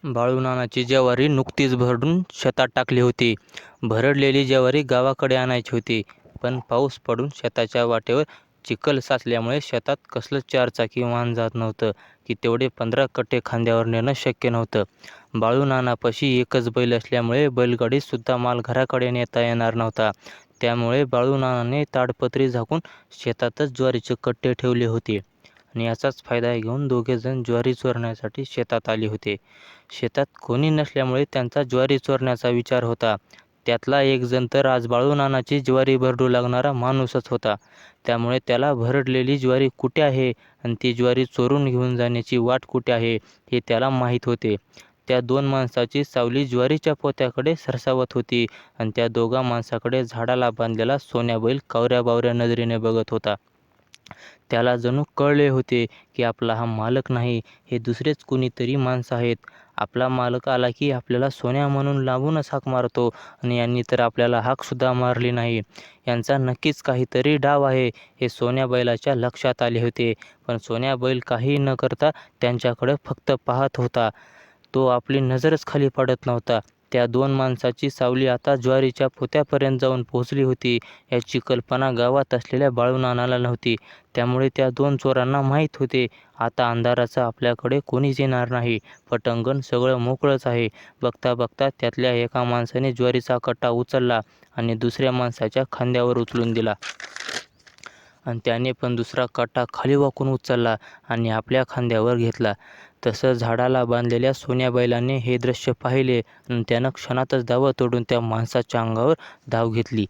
बाळूनानाची ज्वारी नुकतीच भरडून शेतात टाकली होती. भरडलेली ज्वारी गावाकडे आणायची होती, पण पाऊस पडून शेताच्या वाटेवर चिखल साचल्यामुळे शेतात कसलंच चारचाकी वाहन जात नव्हतं की तेवढे 15 कट्टे खांद्यावर नेणं शक्य नव्हतं. बाळूनानापाशी एकच बैल असल्यामुळे बैलगाडीतसुद्धा माल घराकडे नेता येणार नव्हता. त्यामुळे बाळूनानाने ताडपत्री झाकून शेतातच ज्वारीचे कट्टे ठेवले होते आणि याचाच फायदा घेऊन दोघेजण ज्वारी चोरण्यासाठी शेतात आले होते. शेतात कोणी नसल्यामुळे त्यांचा ज्वारी चोरण्याचा विचार होता. त्यातला एक जण तर आज बाळूनानाची ज्वारी भरडू लागणारा माणूसच होता. त्यामुळे त्याला भरडलेली ज्वारी कुठे आहे आणि ती ज्वारी चोरून घेऊन जाण्याची वाट कुठे आहे हे त्याला माहीत होते. त्या दोन माणसाची सावली ज्वारीच्या पोत्याकडे सरसावत होती आणि त्या दोघा माणसाकडे झाडाला बांधलेला सोन्या बैल कावऱ्या-बावऱ्या नजरेने बघत होता. त्याला जणू कळले होते की आपला हा मालक नाही, हे दुसरेच कुणीतरी माणसं आहेत. आपला मालक आला की आपल्याला सोन्या म्हणून लांबूनच हाक मारतो आणि यांनी तर आपल्याला हाकसुद्धा मारली नाही. यांचा नक्कीच काहीतरी डाव आहे हे सोन्या बैलाच्या लक्षात आले होते. पण सोन्या बैल काहीही न करता त्यांच्याकडे फक्त पाहत होता. तो आपली नजरच खाली पाडत नव्हता. त्या दोन माणसाची सावली आता ज्वारीच्या पोत्यापर्यंत जाऊन पोहोचली होती याची कल्पना गावात असलेल्या बाळूनानाला नव्हती. त्यामुळे त्या दोन चोरांना माहीत होते, आता अंधाराचं आपल्याकडे कोणीच येणार नाही. पटांगण सगळं मोकळंच आहे. बघता बघता त्यातल्या एका माणसाने ज्वारीचा कट्टा उचलला आणि दुसऱ्या माणसाच्या खांद्यावर उचलून दिला. आणि त्याने पण दुसरा कट्टा खाली वाकून उचलला आणि आपल्या खांद्यावर घेतला. तसं झाडाला बांधलेल्या सोन्या बैलाने हे दृश्य पाहिले आणि त्यानं क्षणातच दावत ओढून त्या माणसाच्या अंगावर धाव घेतली.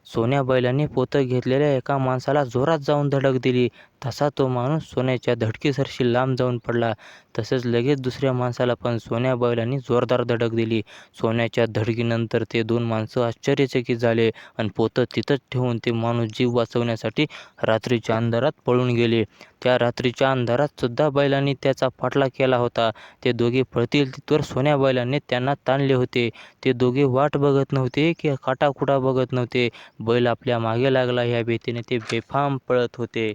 सोन्या बैलाने पोतं घेतलेल्या एका माणसाला जोरात जाऊन धडक दिली. तसा तो माणूस सोन्याच्या धडकीसरशी लांब जाऊन पडला. तसंच लगेच दुसऱ्या माणसाला पण सोन्या बैलाने जोरदार धडक दिली. सोन्याच्या धडकीनंतर ते दोन माणसं आश्चर्यचकित झाले आणि पोतं तिथंच ठेवून ते माणूस जीव वाचवण्यासाठी रात्रीच्या अंधारात पळून गेले. त्या रात्रीच्या अंधारात सुद्धा बैलांनी त्याचा पाठलाग केला होता. ते दोघे पळतील तिथवर सोन्या बैलाने त्यांना ताणले होते. ते दोघे वाट बघत नव्हते की काटाकुटा बघत नव्हते. बैल आपल्या मागे लागला ह्या भीतीने ते बेफाम पळत होते.